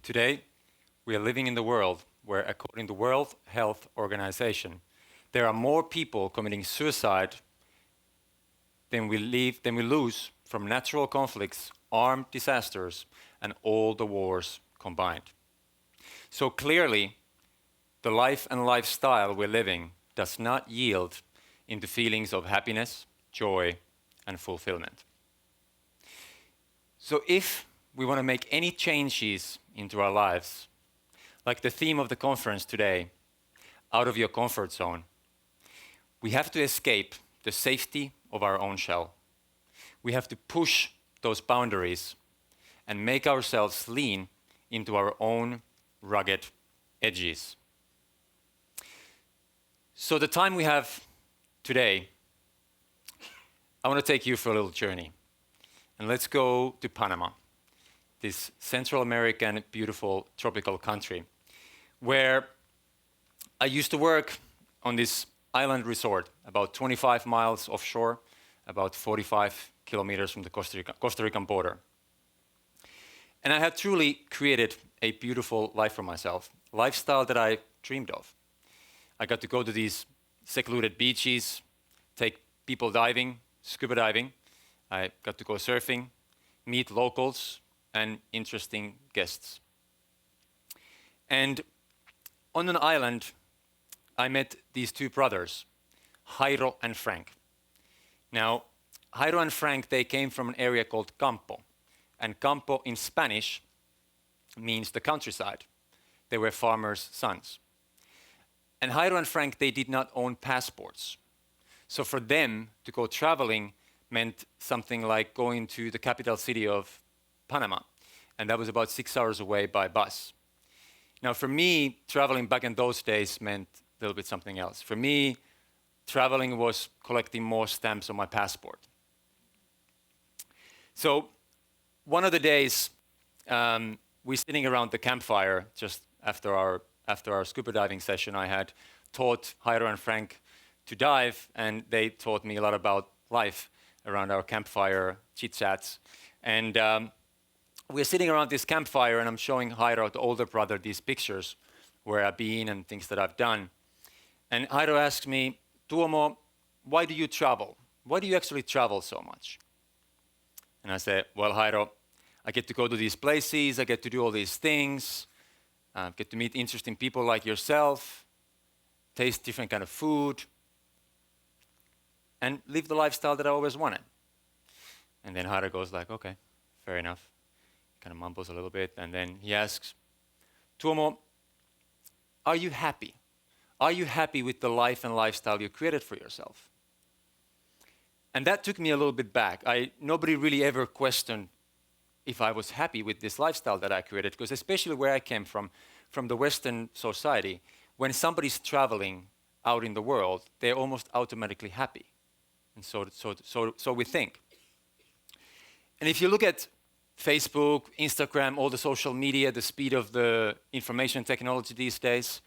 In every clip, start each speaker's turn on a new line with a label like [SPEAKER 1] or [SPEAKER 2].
[SPEAKER 1] Today, we are living in the world where, according to the World Health Organization, there are more people committing suicide than we lose from natural conflicts, armed disasters, and all the wars combined. So clearly, the life and lifestyle we're living does not yield into feelings of happiness, joy, and fulfillment. So if we want to make any changes into our lives, like the theme of the conference today, out of your comfort zone, we have to escape the safety of our own shell. We have to push those boundaries and make ourselves lean into our own rugged edges. So the time we have today, I want to take you for a little journey. And let's go to Panama, this Central American beautiful tropical country, where I used to work on this island resort, about 25 miles offshore, about 45 kilometers from the Costa Rican border. And I had truly created a beautiful life for myself, a lifestyle that I dreamed of. I got to go to these secluded beaches, take people diving, scuba diving. I got to go surfing, meet locals and interesting guests. And on an island, I met these two brothers, Jairo and Frank. Now, Jairo and Frank, they came from an area called Campo. And Campo in Spanish means the countryside. They were farmers' sons. And Jairo and Frank, they did not own passports. So for them to go traveling meant something like going to the capital city of Panama. And that was about 6 hours away by bus. Now for me, traveling back in those days meant a little bit something else. For me, traveling was collecting more stamps on my passport. So one of the days, we're sitting around the campfire just after our scuba diving session. I had taught Jairo and Frank to dive, and they taught me a lot about life around our campfire chit-chats. And we're sitting around this campfire, and I'm showing Jairo, the older brother, these pictures where I've been and things that I've done. And Jairo asked me, Tuomo, why do you travel? Why do you actually travel so much? And I said, well, Jairo, I get to go to these places, I get to do all these things, get to meet interesting people like yourself, taste different kind of food, and live the lifestyle that I always wanted. And then Jairo goes like, okay, fair enough. Kind of mumbles a little bit, and then he asks, Tuomo, are you happy? Are you happy with the life and lifestyle you created for yourself? And that took me a little bit back. Nobody really ever questioned if I was happy with this lifestyle that I created, because especially where I came from the Western society, when somebody's traveling out in the world, they're almost automatically happy. And so we think. And if you look at Facebook, Instagram, all the social media, the speed of the information technology these days,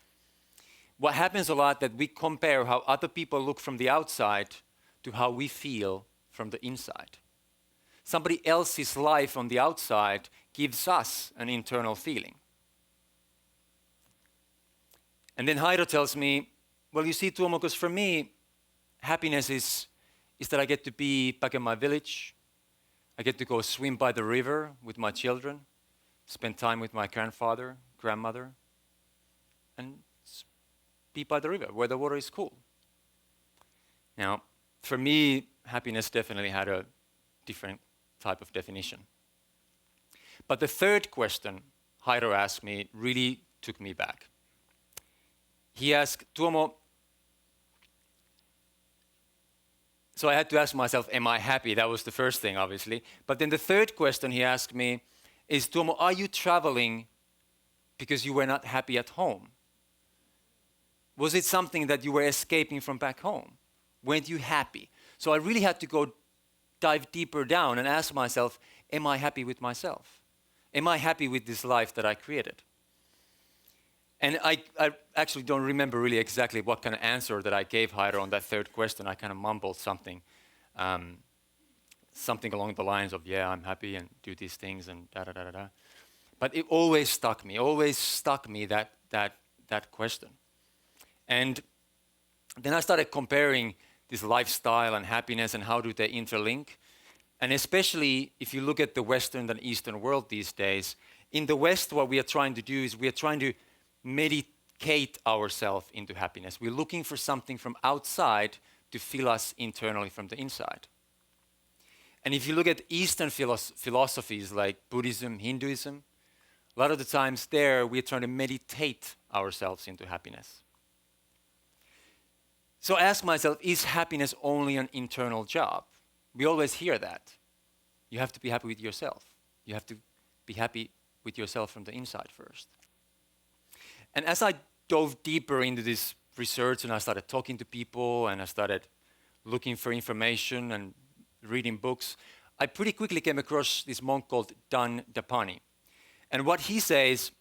[SPEAKER 1] what happens a lot that we compare how other people look from the outside to how we feel from the inside. Somebody else's life on the outside gives us an internal feeling. And then Jairo tells me, well, you see, Tuomo, because for me, happiness is that I get to be back in my village. I get to go swim by the river with my children, spend time with my grandfather, grandmother, and be by the river where the water is cool. Now, for me, happiness definitely had a different type of definition. But the third question Jairo asked me really took me back. He asked, Tuomo, so I had to ask myself, am I happy? That was the first thing, obviously. But then the third question he asked me is, Tuomo, are you traveling because you were not happy at home? Was it something that you were escaping from back home? Weren't you happy? So I really had to go dive deeper down and ask myself, am I happy with myself? Am I happy with this life that I created? And I actually don't remember really exactly what kind of answer that I gave Jairo on that third question. I kind of mumbled something, something along the lines of, yeah, I'm happy and do these things and da-da-da-da-da. But it always stuck me, that question. And then I started comparing this lifestyle and happiness and how do they interlink. And especially if you look at the Western and Eastern world these days, in the West, what we are trying to do is we are trying to medicate ourselves into happiness. We're looking for something from outside to fill us internally from the inside. And if you look at Eastern philosophies like Buddhism, Hinduism, a lot of the times there we're trying to meditate ourselves into happiness. So I ask myself, is happiness only an internal job? We always hear that. You have to be happy with yourself. You have to be happy with yourself from the inside first. And as I dove deeper into this research and I started talking to people and I started looking for information and reading books, I pretty quickly came across this monk called Dan Dapani. And what he says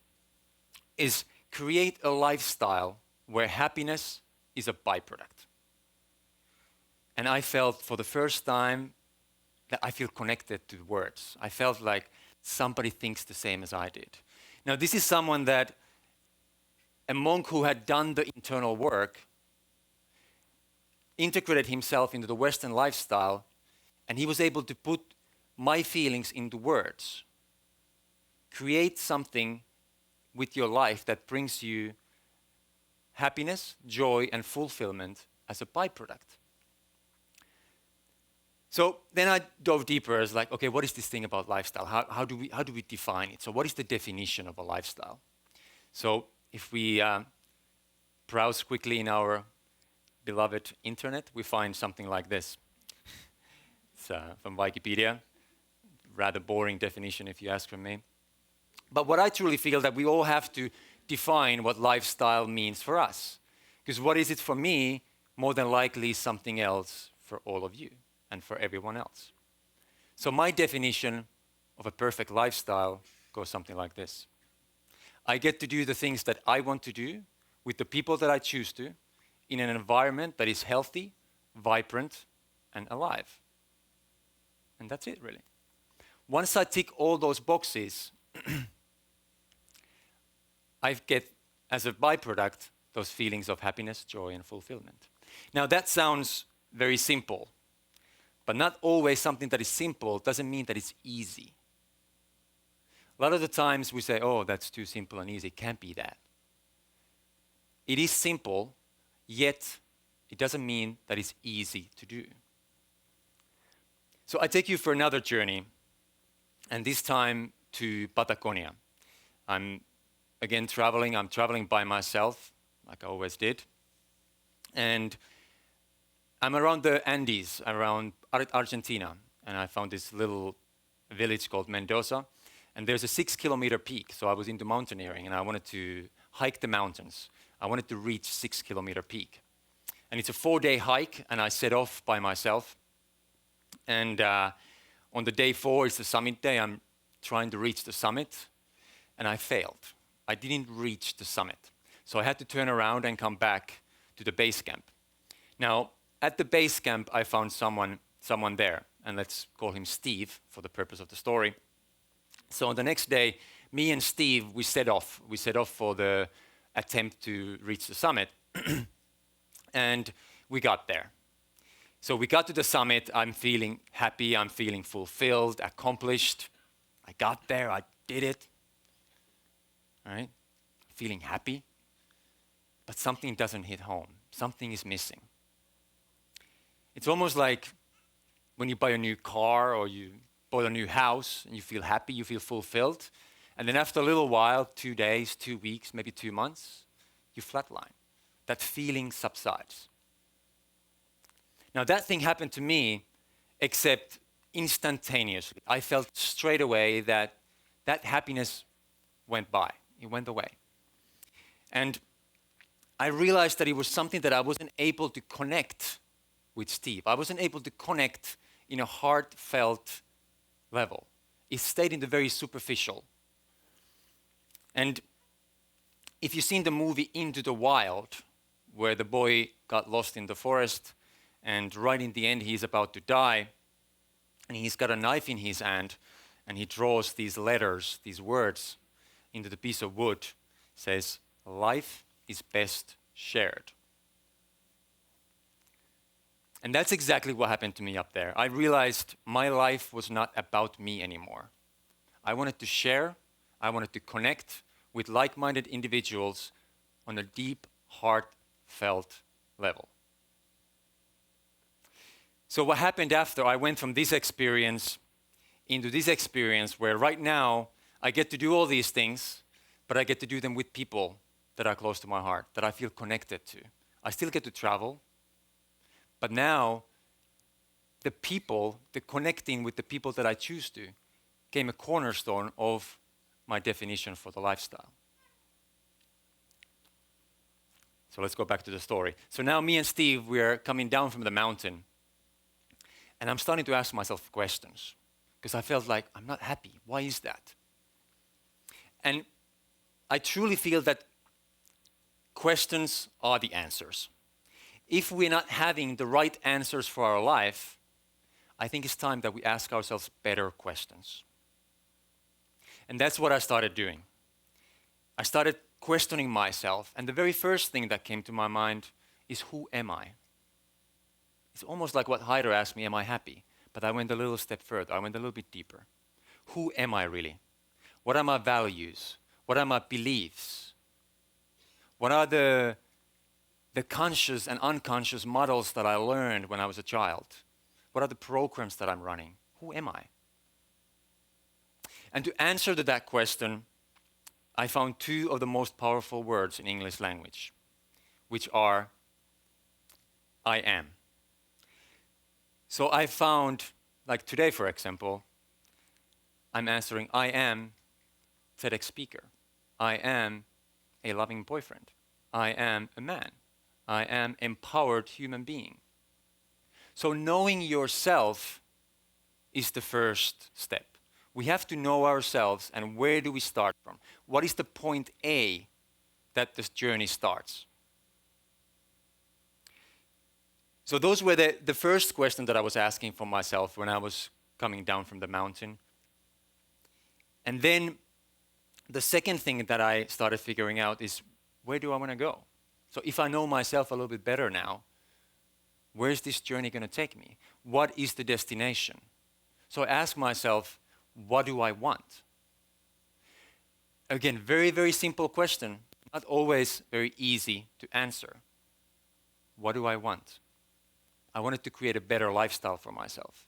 [SPEAKER 1] is create a lifestyle where happiness is a byproduct. And I felt for the first time that I feel connected to the words. I felt like somebody thinks the same as I did. Now this is someone that, a monk who had done the internal work, integrated himself into the Western lifestyle, and he was able to put my feelings into words. Create something with your life that brings you happiness, joy, and fulfillment as a byproduct. So then I dove deeper as like, okay, what is this thing about lifestyle? How do we define it? So what is the definition of a lifestyle? So if we browse quickly in our beloved internet, we find something like this. It's from Wikipedia. Rather boring definition if you ask from me. But what I truly feel that we all have to define what lifestyle means for us. Because what is it for me, more than likely something else for all of you and for everyone else. So my definition of a perfect lifestyle goes something like this. I get to do the things that I want to do with the people that I choose to in an environment that is healthy, vibrant, and alive. And that's it, really. Once I tick all those boxes, I get, as a byproduct, those feelings of happiness, joy, and fulfillment. Now that sounds very simple, but not always something that is simple doesn't mean that it's easy. A lot of the times we say, oh, that's too simple and easy. It can't be that. It is simple, yet it doesn't mean that it's easy to do. So I take you for another journey, and this time to Patagonia. I'm again traveling. I'm traveling by myself, like I always did. And I'm around the Andes, around Argentina, and I found this little village called Mendoza. And there's a 6-kilometer peak, so I was into mountaineering, and I wanted to hike the mountains. I wanted to reach 6-kilometer peak. And it's a 4-day hike, and I set off by myself. And on the day 4, it's the summit day. I'm trying to reach the summit, and I failed. I didn't reach the summit. So I had to turn around and come back to the base camp. Now, at the base camp, I found someone there, and let's call him Steve for the purpose of the story. So on the next day, me and Steve, we set off. We set off for the attempt to reach the summit, and we got there. So we got to the summit. I'm feeling happy. I'm feeling fulfilled, accomplished. I got there. I did it. All right? Feeling happy. But something doesn't hit home. Something is missing. It's almost like when you buy a new car or you bought a new house and you feel happy, you feel fulfilled. And then after a little while, 2 days, 2 weeks, maybe 2 months, you flatline. That feeling subsides. Now that thing happened to me, except instantaneously. I felt straight away that that happiness went by. It went away. And I realized that it was something that I wasn't able to connect with Steve. I wasn't able to connect in a heartfelt level. It stayed in the very superficial. And if you've seen the movie Into the Wild, where the boy got lost in the forest, and right in the end he's about to die, and he's got a knife in his hand, and he draws these letters, these words into the piece of wood says, life is best shared. And that's exactly what happened to me up there. I realized my life was not about me anymore. I wanted to share, I wanted to connect with like-minded individuals on a deep, heartfelt level. So what happened after, I went from this experience into this experience where right now I get to do all these things, but I get to do them with people that are close to my heart, that I feel connected to. I still get to travel, but now the people, the connecting with the people that I choose to, became a cornerstone of my definition for the lifestyle. So let's go back to the story. So now me and Steve, we are coming down from the mountain, and I'm starting to ask myself questions because I felt like I'm not happy. Why is that? And I truly feel that questions are the answers. If we're not having the right answers for our life, I think it's time that we ask ourselves better questions. And that's what I started doing. I started questioning myself, and the very first thing that came to my mind is, who am I? It's almost like what Heider asked me, am I happy? But I went a little step further. I went a little bit deeper. Who am I really? What are my values? What are my beliefs? What are the conscious and unconscious models that I learned when I was a child? What are the programs that I'm running? Who am I? And to answer to that question, I found two of the most powerful words in English language, which are I am. So I found, like today for example, I'm answering I am TEDx speaker. I am a loving boyfriend. I am a man. I am empowered human being. So knowing yourself is the first step. We have to know ourselves, and where do we start from? What is the point A that this journey starts? So those were the first question that I was asking for myself when I was coming down from the mountain. And then the second thing that I started figuring out is, where do I want to go? So if I know myself a little bit better now, where is this journey going to take me? What is the destination? So I asked myself, what do I want? Again, very, very simple question, not always very easy to answer. What do I want? I wanted to create a better lifestyle for myself.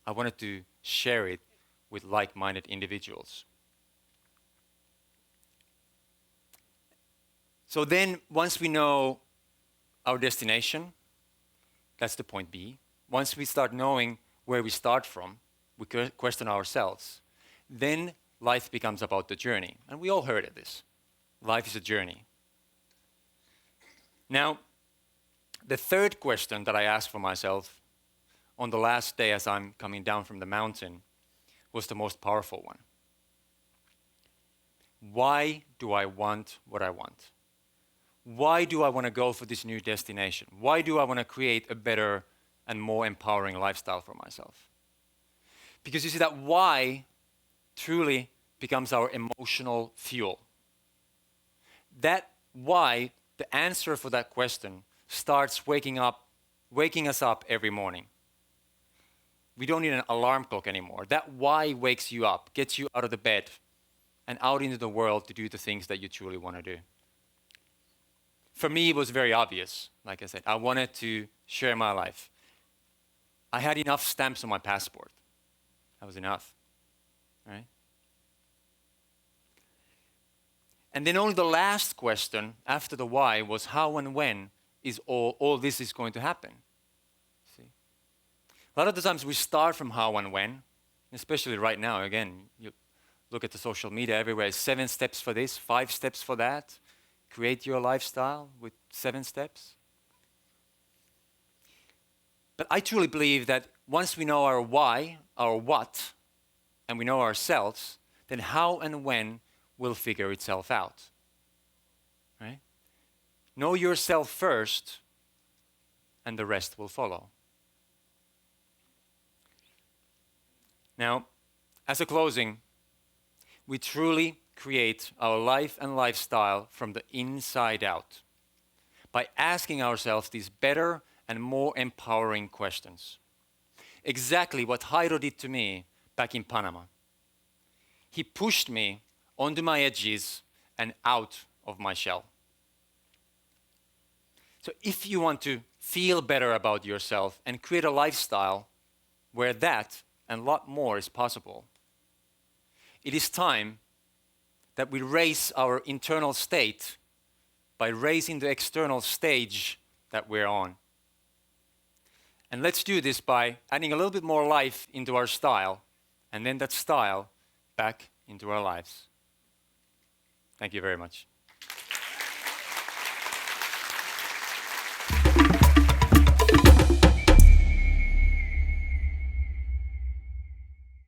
[SPEAKER 1] I wanted to share it with like-minded individuals. So then, once we know our destination, that's the point B. Once we start knowing where we start from, we question ourselves. Then life becomes about the journey. And we all heard of this. Life is a journey. Now, the third question that I asked for myself on the last day as I'm coming down from the mountain was the most powerful one. Why do I want what I want? Why do I want to go for this new destination? Why do I want to create a better and more empowering lifestyle for myself? Because you see, that why truly becomes our emotional fuel. That why, the answer for that question, starts waking us up every morning. We don't need an alarm clock anymore. That why wakes you up, gets you out of the bed and out into the world to do the things that you truly want to do. For me, it was very obvious. Like I said, I wanted to share my life. I had enough stamps on my passport. That was enough, right? And then only the last question after the why was how and when is all this is going to happen. See? A lot of the times we start from how and when, especially right now. Again, you look at the social media everywhere, 7 steps for this, 5 steps for that. Create your lifestyle with 7 steps. But I truly believe that once we know our why, our what, and we know ourselves, then how and when will figure itself out. Right? Know yourself first, and the rest will follow. Now, as a closing, we truly create our life and lifestyle from the inside out by asking ourselves these better and more empowering questions. Exactly what Jairo did to me back in Panama. He pushed me onto my edges and out of my shell. So if you want to feel better about yourself and create a lifestyle where that and a lot more is possible, it is time that we raise our internal state by raising the external stage that we're on. And let's do this by adding a little bit more life into our style, and then that style back into our lives. Thank you very much.